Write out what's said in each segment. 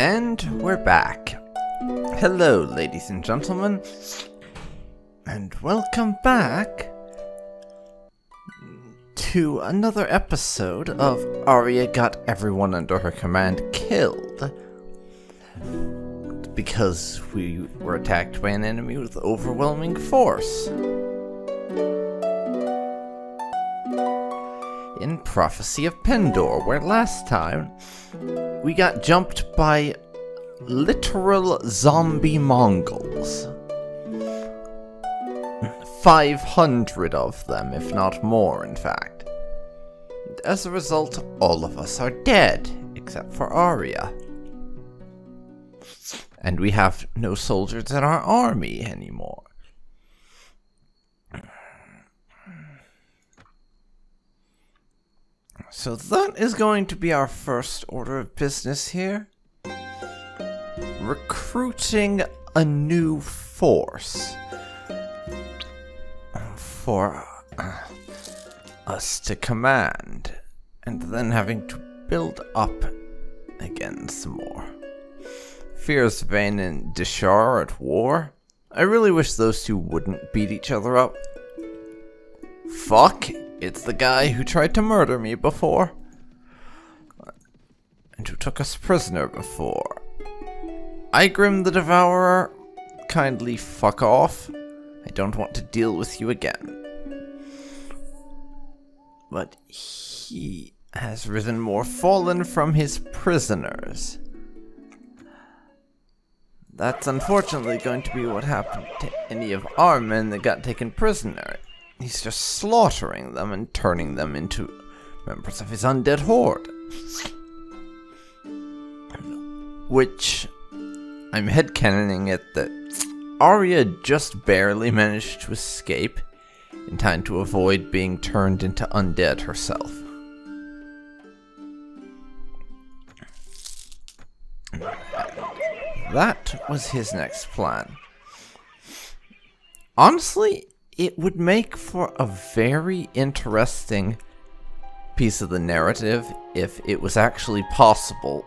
And we're back. Hello, ladies and gentlemen, and welcome back to another episode of Arya Got Everyone Under Her Command Killed. Because we were attacked by an enemy with overwhelming force. In Prophecy of Pendor, where last time we got jumped by literal zombie Mongols. 500 of them, if not more, in fact. And as a result, all of us are dead, except for Arya. And we have no soldiers in our army anymore. So that is going to be our first order of business here. Recruiting a new force for us to command, and then having to build up again some more. Fiercebane and Dishar are at war. I really wish those two wouldn't beat each other up. Fuck, it's the guy who tried to murder me before. And who took us prisoner before. Igrim the Devourer, kindly fuck off. I don't want to deal with you again. But he has risen more fallen from his prisoners. That's unfortunately going to be what happened to any of our men that got taken prisoner. He's just slaughtering them and turning them into members of his undead horde. Which, I'm headcanoning it that Arya just barely managed to escape in time to avoid being turned into undead herself. That was his next plan. Honestly, it would make for a very interesting piece of the narrative if it was actually possible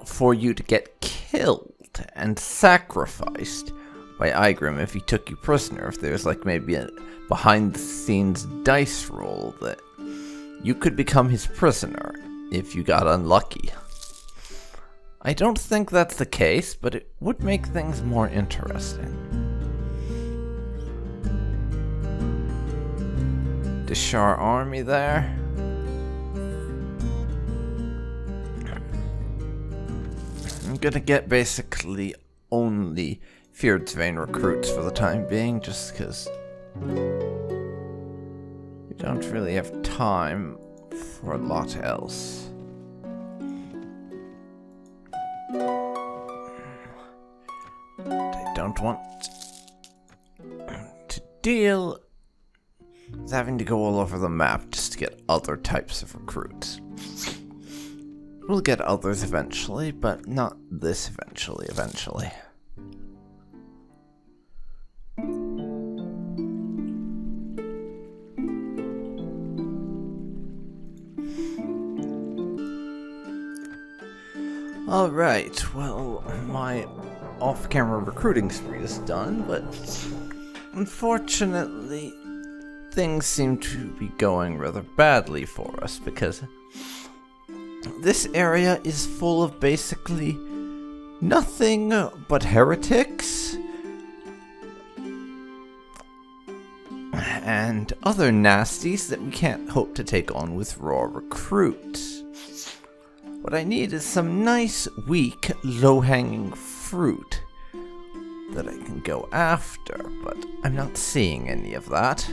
for you to get killed and sacrificed by Igrim if he took you prisoner. If there's like maybe a behind-the-scenes dice roll that you could become his prisoner if you got unlucky. I don't think that's the case, but it would make things more interesting. Dishar army there. I'm gonna get basically only Fierdsvane recruits for the time being, just because we don't really have time for a lot else. I don't want to deal with having to go all over the map just to get other types of recruits. We'll get others eventually, but not this eventually. Alright, well, my off-camera recruiting spree is done, but unfortunately, things seem to be going rather badly for us, because this area is full of basically nothing but heretics and other nasties that we can't hope to take on with raw recruits. What I need is some nice, weak, low-hanging fruit that I can go after, but I'm not seeing any of that.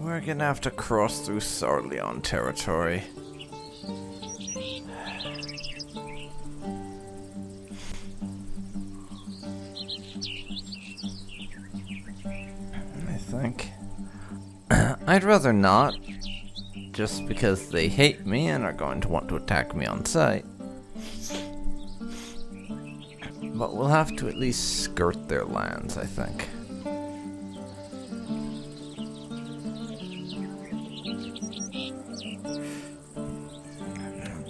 We're gonna have to cross through Sarleon territory. I think. I'd rather not, just because they hate me and are going to want to attack me on sight. But we'll have to at least skirt their lands, I think.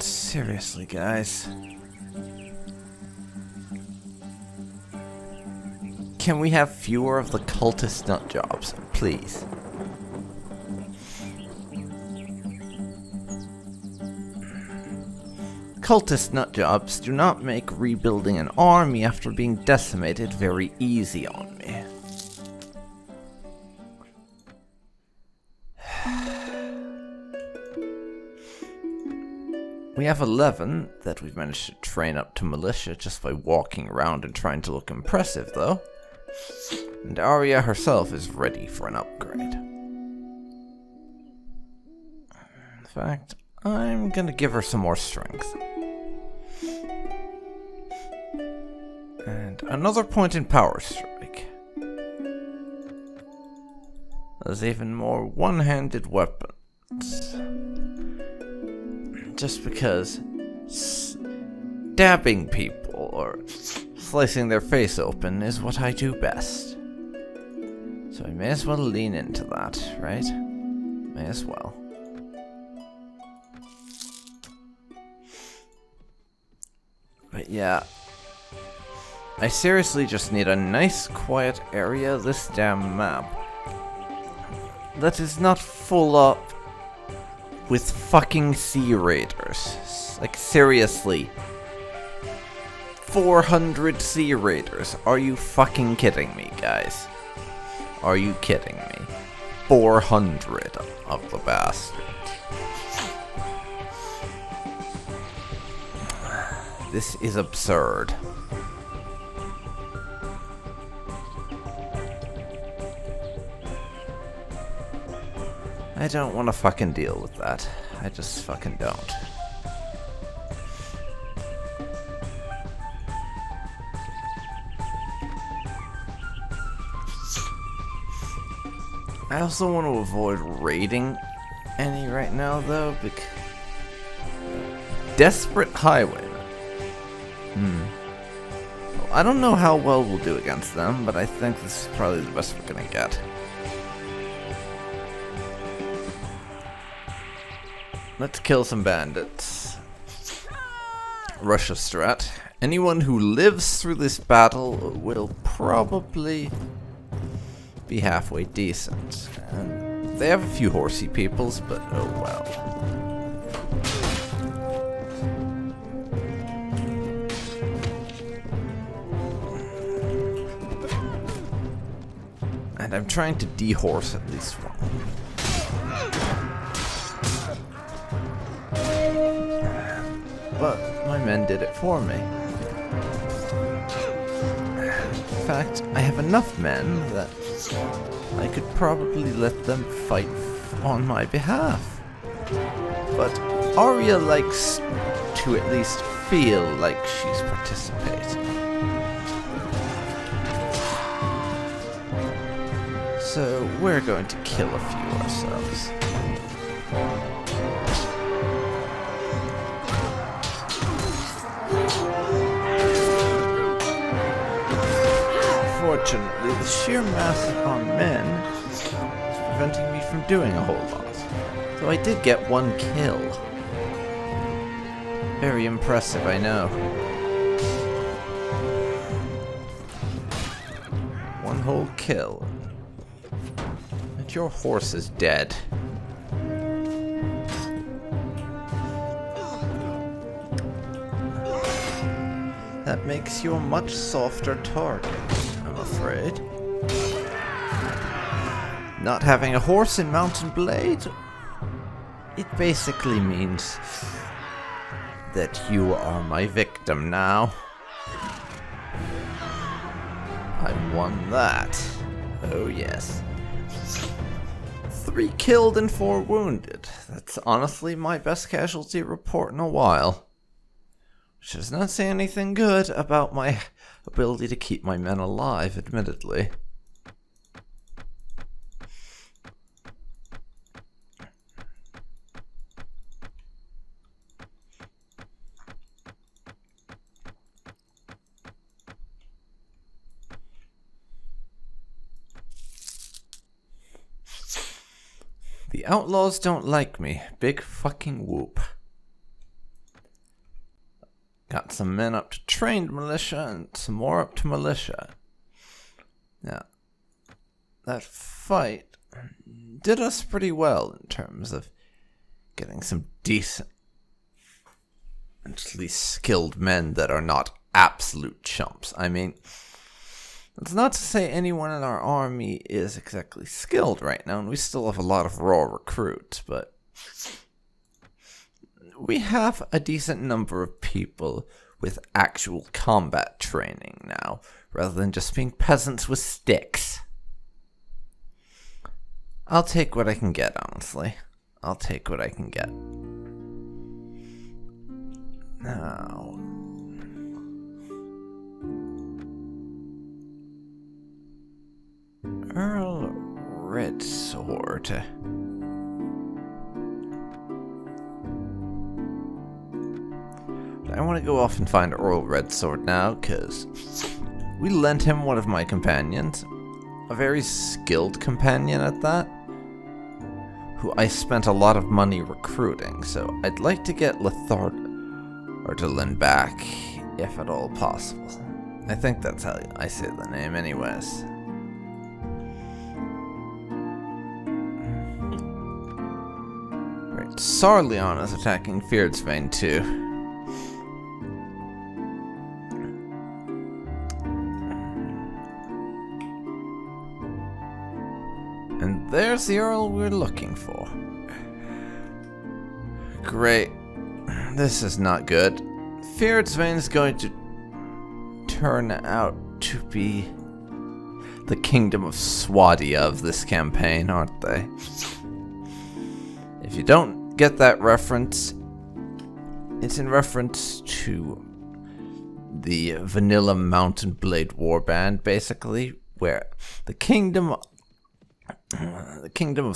Seriously, guys. Can we have fewer of the cultist nut jobs, please? Cultist nut jobs do not make rebuilding an army after being decimated very easy on me. We have 11 that we've managed to train up to militia just by walking around and trying to look impressive, though. And Arya herself is ready for an upgrade. In fact, I'm gonna give her some more strength. And another point in power strike. There's even more one-handed weapons. Just because stabbing people or slicing their face open is what I do best. So I may as well lean into that, right? May as well. But yeah, I seriously just need a nice quiet area, this damn map, that is not full up with fucking sea raiders. Like, seriously. 400 sea raiders. Are you fucking kidding me, guys? Are you kidding me? 400 of the bastards. This is absurd. I don't want to fucking deal with that. I just fucking don't. I also want to avoid raiding any right now, though, because... Desperate Highwaymen. Well, I don't know how well we'll do against them, but I think this is probably the best we're gonna get. Let's kill some bandits. Russia strat. Anyone who lives through this battle will probably be halfway decent. And they have a few horsey peoples, but oh well. And I'm trying to dehorse at least one. But my men did it for me. In fact, I have enough men that I could probably let them fight on my behalf. But Arya likes to at least feel like she's participating. So we're going to kill a few ourselves. Unfortunately, the sheer mass of our men is preventing me from doing a whole lot. So I did get one kill. Very impressive, I know. One whole kill. And your horse is dead. That makes you a much softer target, I'm afraid. Not having a horse in Mountain Blade, it basically means that you are my victim now. I won that. Oh yes. 3 killed and 4 wounded. That's honestly my best casualty report in a while. Which does not say anything good about my ability to keep my men alive, admittedly. The outlaws don't like me. Big fucking whoop. Got some men up to trained militia and some more up to militia. Now, that fight did us pretty well in terms of getting some decent, at least skilled men that are not absolute chumps. I mean, it's not to say anyone in our army is exactly skilled right now, and we still have a lot of raw recruits, but we have a decent number of people with actual combat training now, rather than just being peasants with sticks. I'll take what I can get, honestly. I'll take what I can get. Now, Earl Redsword. I want to go off and find Earl Redsword now, because we lent him one of my companions, a very skilled companion at that, who I spent a lot of money recruiting, so I'd like to get Lethardlin back, if at all possible. I think that's how I say the name anyways. Right, Sarleon is attacking Feardsvane too. And there's the Earl we're looking for. Great. This is not good. Feardsvane is going to turn out to be the kingdom of Swadia of this campaign, aren't they? If you don't get that reference, it's in reference to the vanilla Mountain Blade Warband, basically, where the kingdom of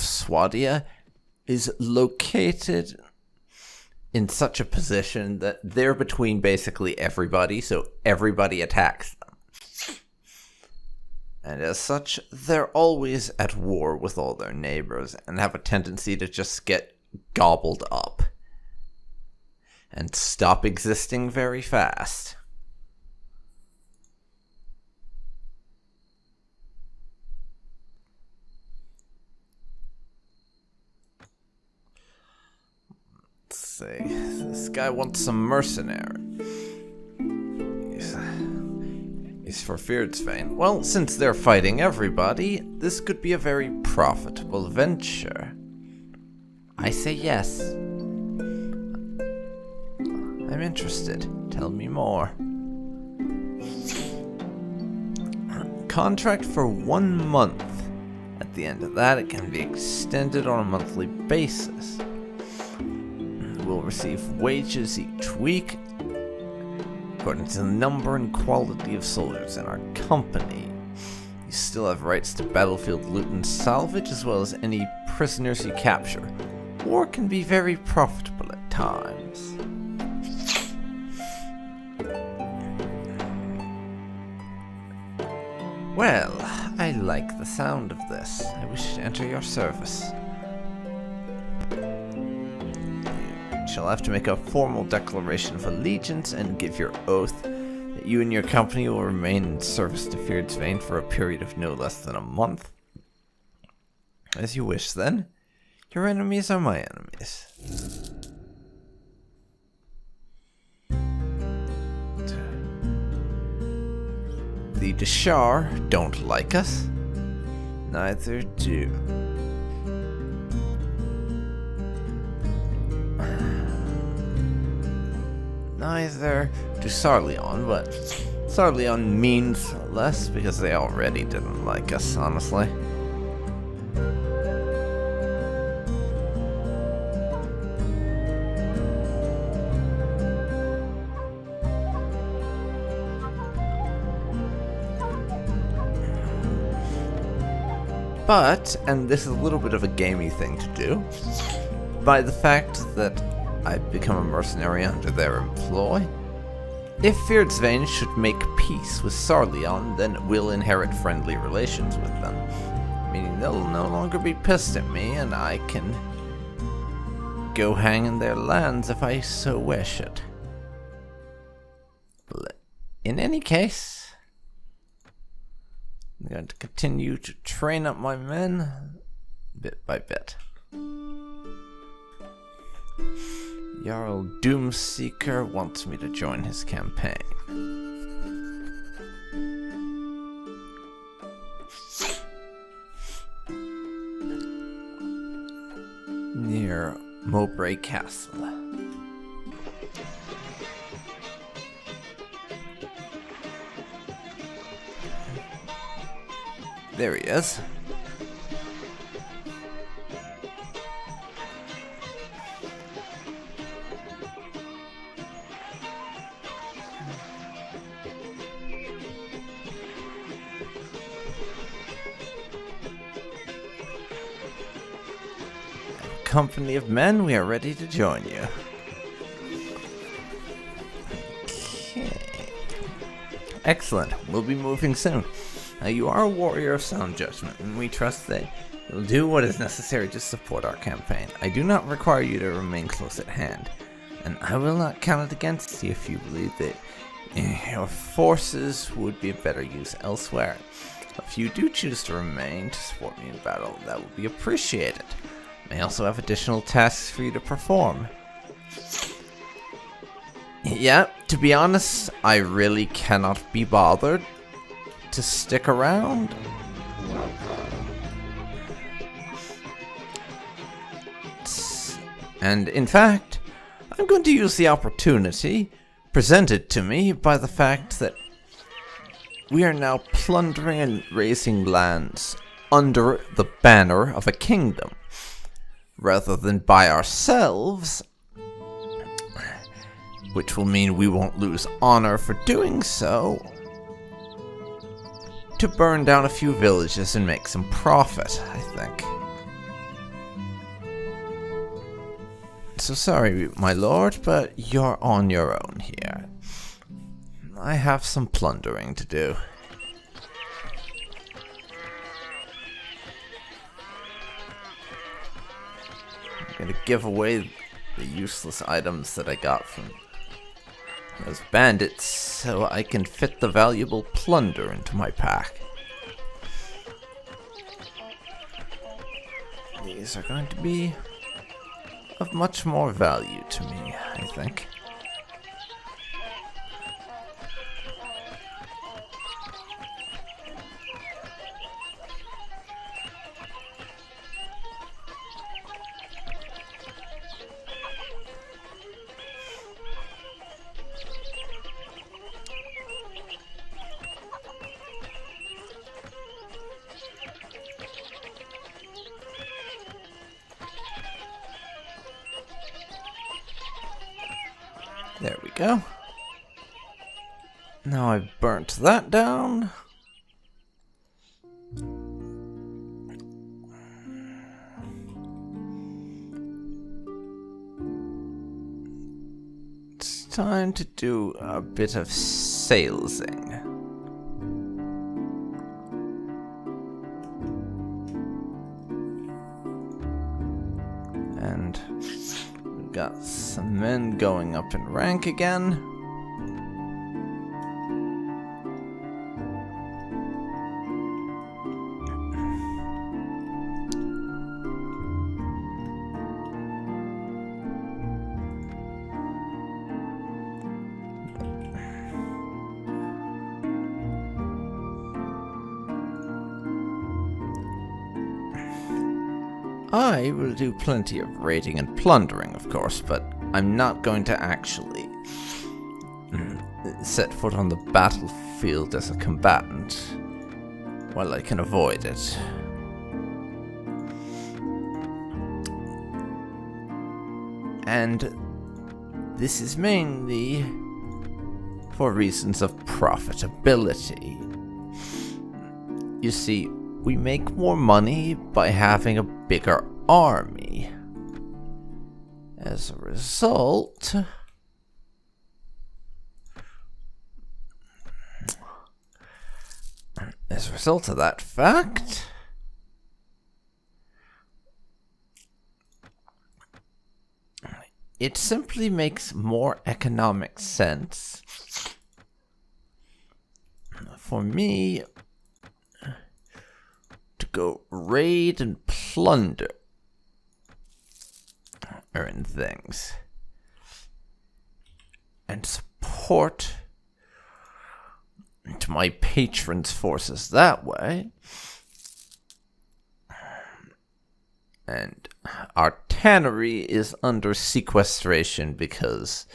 Swadia is located in such a position that they're between basically everybody, so everybody attacks them. And as such, they're always at war with all their neighbors and have a tendency to just get gobbled up and stop existing very fast. This guy wants some mercenary. He's for Feardsvane. Well, since they're fighting everybody, this could be a very profitable venture. I say yes. I'm interested. Tell me more. Contract for 1 month. At the end of that, it can be extended on a monthly basis. Will receive wages each week according to the number and quality of soldiers in our company. You still have rights to battlefield loot and salvage, as well as any prisoners you capture. War can be very profitable at times. Well, I like the sound of this. I wish to enter your service. Shall have to make a formal declaration of allegiance and give your oath that you and your company will remain in service to Feardsvane for a period of no less than a month. As you wish, then. Your enemies are my enemies. The Deshar don't like us. Neither do. Neither do Sarleon, but Sarleon means less because they already didn't like us, honestly. But, and this is a little bit of a gamey thing to do, by the fact that I've become a mercenary under their employ. If Feardsvane should make peace with Sarleon, then we'll inherit friendly relations with them. meaning they'll no longer be pissed at me, and I can go hang in their lands if I so wish it. But in any case, I'm going to continue to train up my men bit by bit. Jarl Doomseeker wants me to join his campaign. Near Mowbray Castle. There he is. Company of men, we are ready to join you. Okay. Excellent. We'll be moving soon. Now, you are a warrior of sound judgment, and we trust that you'll do what is necessary to support our campaign. I do not require you to remain close at hand, and I will not count it against you if you believe that your forces would be better used elsewhere. If you do choose to remain to support me in battle, that would be appreciated. I also have additional tasks for you to perform. Yeah, to be honest, I really cannot be bothered to stick around. And in fact, I'm going to use the opportunity presented to me by the fact that we are now plundering and raising lands under the banner of a kingdom, rather than by ourselves, which will mean we won't lose honor for doing so, to burn down a few villages and make some profit, I think. So sorry, my lord, but you're on your own here. I have some plundering to do. I'm gonna give away the useless items that I got from those bandits so I can fit the valuable plunder into my pack. These are going to be of much more value to me, I think. There we go. Now I've burnt that down. It's time to do a bit of salesing. And we've got some men going up in rank again. I will do plenty of raiding and plundering, of course, but I'm not going to actually set foot on the battlefield as a combatant while I can avoid it. And this is mainly for reasons of profitability. You see, we make more money by having a bigger army. As a result, of that fact, it simply makes more economic sense for me to go raid and plunder and things and support to my patrons' forces that way. And our tannery is under sequestration because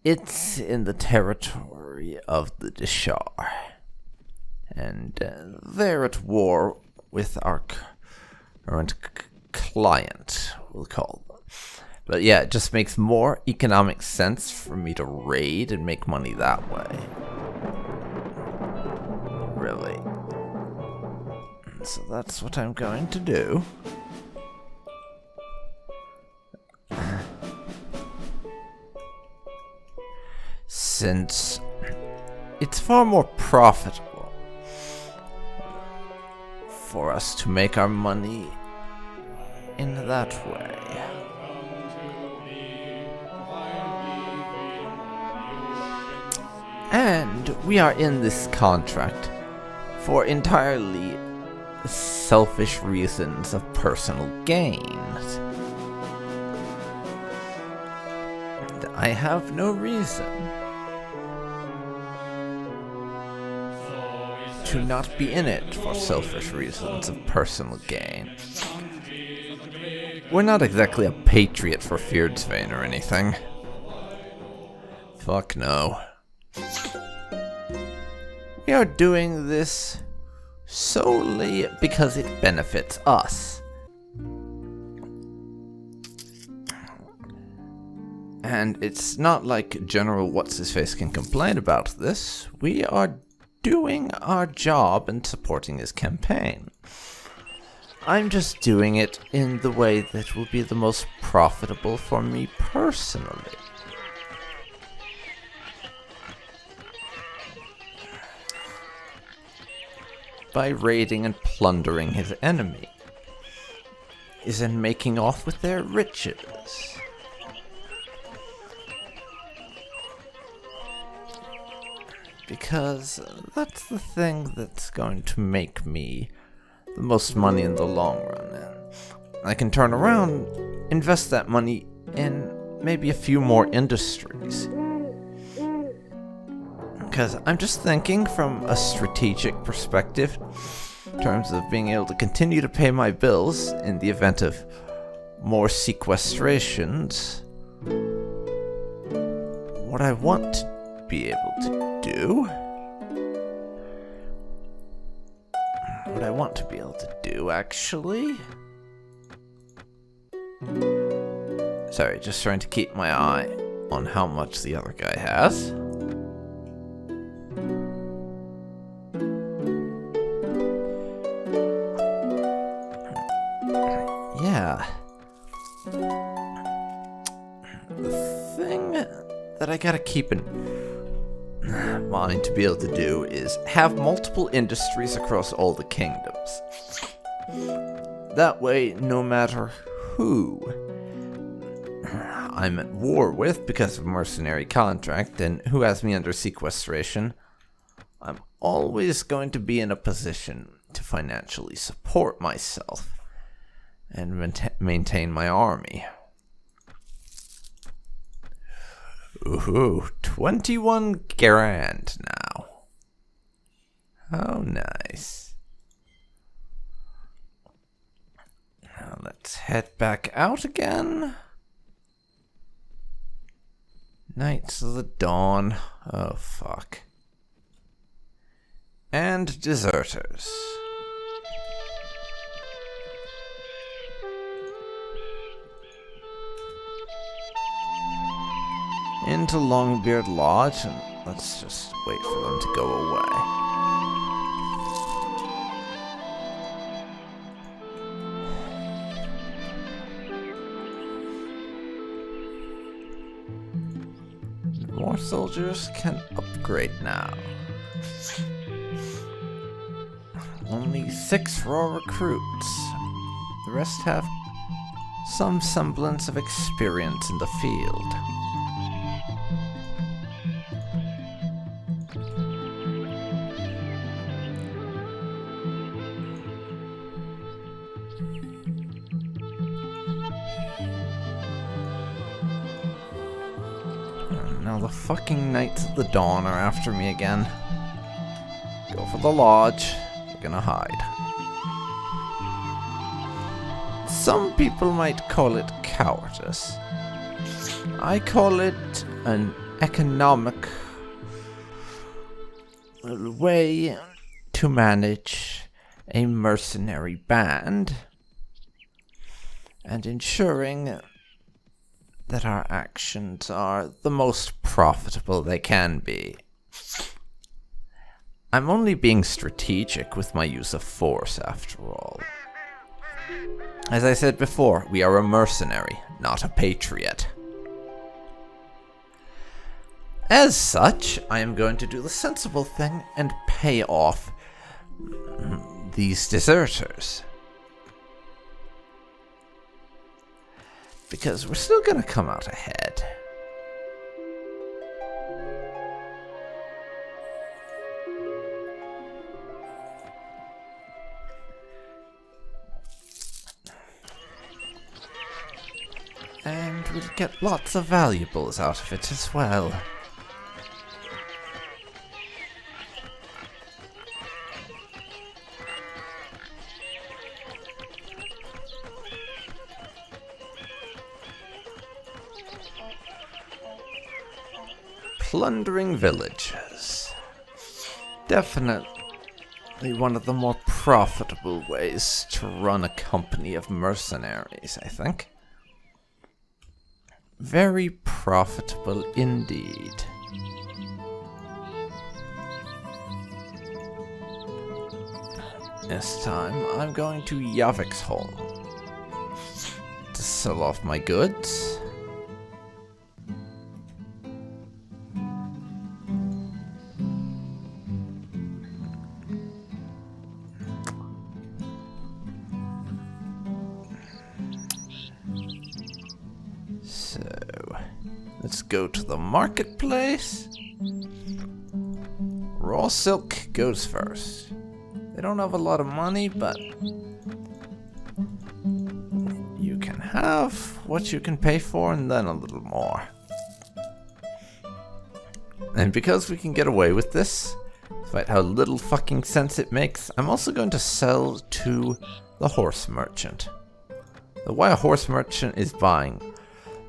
it's in the territory of the Dishar. And they're at war with our current client, we'll call them. But yeah, it just makes more economic sense for me to raid and make money that way. Really. So that's what I'm going to do. Since it's far more profitable for us to make our money in that way. And we are in this contract for entirely selfish reasons of personal gains. And I have no reason to not be in it for selfish reasons of personal gain. We're not exactly a patriot for Feardsvane or anything. Fuck no. We are doing this solely because it benefits us. And it's not like General What's-His-Face can complain about this. We are doing our job and supporting his campaign. I'm just doing it in the way that will be the most profitable for me personally. By raiding and plundering his enemy is in making off with their riches. Because that's the thing that's going to make me the most money in the long run. And I can turn around, invest that money in maybe a few more industries. Because I'm just thinking from a strategic perspective, in terms of being able to continue to pay my bills in the event of more sequestrations. What I want to be able to do, actually. Sorry, just trying to keep my eye on how much the other guy has. Yeah. The thing that I gotta keep in mind to be able to do is have multiple industries across all the kingdoms. That way, no matter who I'm at war with because of mercenary contract and who has me under sequestration, I'm always going to be in a position to financially support myself and maintain my army. Ooh, 21 grand now. How nice. Now let's head back out again. Knights of the Dawn. Oh, fuck. And deserters. Into Longbeard Lodge, and let's just wait for them to go away. More soldiers can upgrade now. Only 6 raw recruits. The rest have some semblance of experience in the field. Now the fucking Knights of the Dawn are after me again. Go for the lodge. We're gonna hide. Some people might call it cowardice. I call it an economic way to manage a mercenary band and ensuring that our actions are the most profitable they can be. I'm only being strategic with my use of force, after all. As I said before, we are a mercenary, not a patriot. As such, I am going to do the sensible thing and pay off these deserters. Because we're still going to come out ahead. And we'll get lots of valuables out of it as well. Plundering villages. Definitely one of the more profitable ways to run a company of mercenaries, I think. Very profitable indeed. This time, I'm going to Yaviksholm to sell off my goods. Let's go to the marketplace. Raw silk goes first. They don't have a lot of money, but you can have what you can pay for and then a little more. And because we can get away with this, despite how little fucking sense it makes, I'm also going to sell to the horse merchant. Why a horse merchant is buying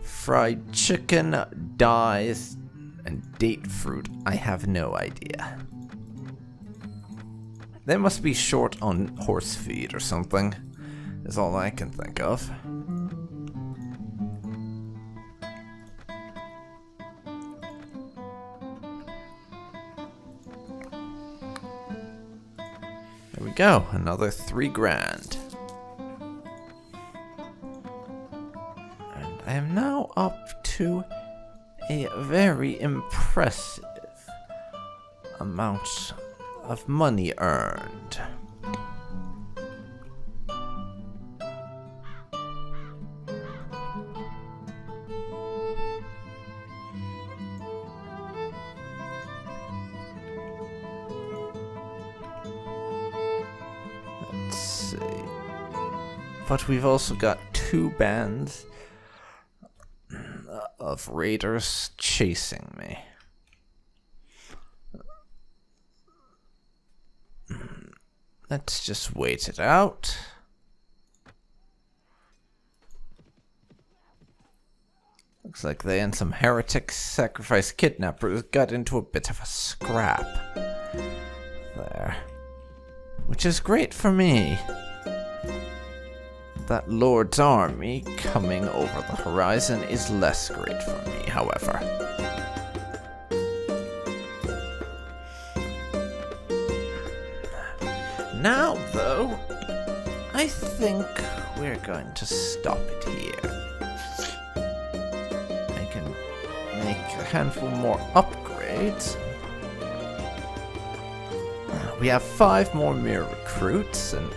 fried chicken, dyes, and date fruit, I have no idea. They must be short on horse feed or something, is all I can think of. There we go, another 3 grand. I am now up to a very impressive amount of money earned. Let's see. But we've also got 2 bands of raiders chasing me. Let's just wait it out. Looks like they and some heretic sacrifice kidnappers got into a bit of a scrap there. Which is great for me. That Lord's army coming over the horizon is less great for me, however. Now, though, I think we're going to stop it here. I can make a handful more upgrades. We have 5 more mere recruits, and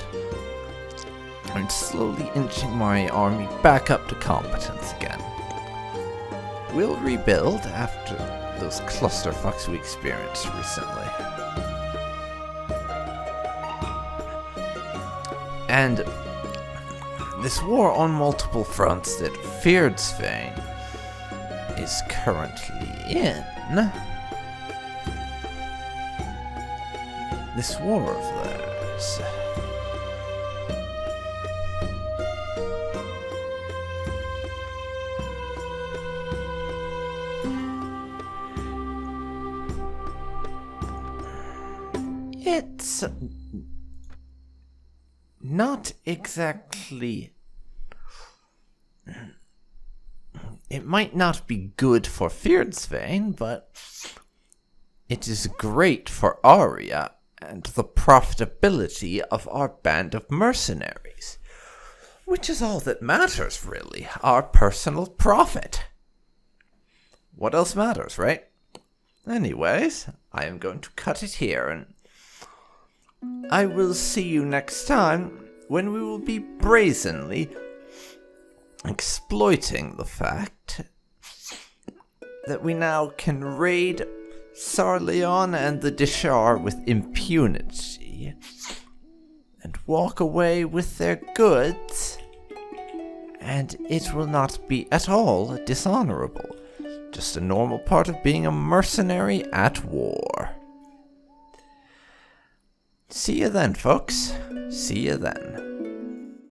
I'm slowly inching my army back up to competence again. We'll rebuild after those clusterfucks we experienced recently. And this war on multiple fronts that Feardsvane is currently in, this war of theirs, it's not exactly... It might not be good for Feardsvane, but it is great for Aria and the profitability of our band of mercenaries, which is all that matters, really, our personal profit. What else matters, right? Anyways, I am going to cut it here, and I will see you next time when we will be brazenly exploiting the fact that we now can raid Sarleon and the Dishar with impunity and walk away with their goods, and it will not be at all dishonorable. Just a normal part of being a mercenary at war. See you then, folks. See you then.